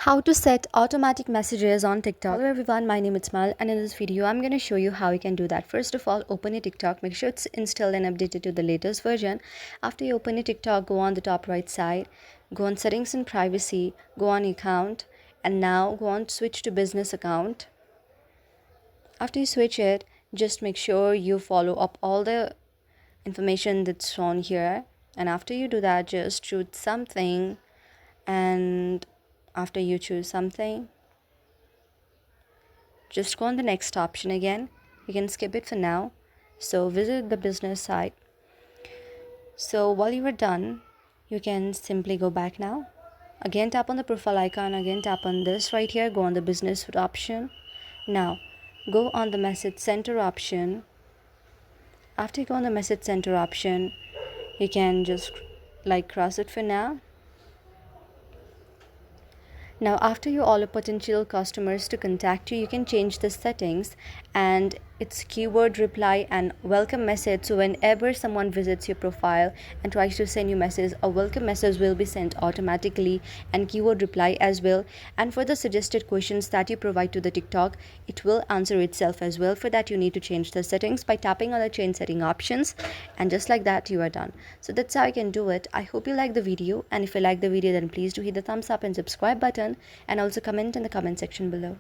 How to set automatic messages on TikTok. Hello everyone, my name is Mal and in this video I'm going to show you how you can do that. First of all, open your TikTok, make sure it's installed and updated to the latest version. After you open your TikTok, go on the top right side, go on settings and privacy, go on account, and now go on switch to business account. After you switch it, just make sure you follow up all the information that's shown here, and after you do that, just choose something, and after you choose something, just go on the next option again. You can skip it for now. So visit the business site. So while you are done, you can simply go back now. Again tap on the profile icon, again tap on this right here, go on the business option. Now go on the message center option. After you go on the message center option, you can just cross it for now. Now after you all potential customers to contact you, you can change the settings and it's keyword reply and welcome message. So whenever someone visits your profile and tries to send you message, a welcome message will be sent automatically and keyword reply as well. And for the suggested questions that you provide to the TikTok, it will answer itself as well. For that you need to change the settings by tapping on the change setting options, and just like that you are done. So that's how you can do it. I hope you like the video, and if you like the video then please do hit the thumbs up and subscribe button, and also comment in the comment section below.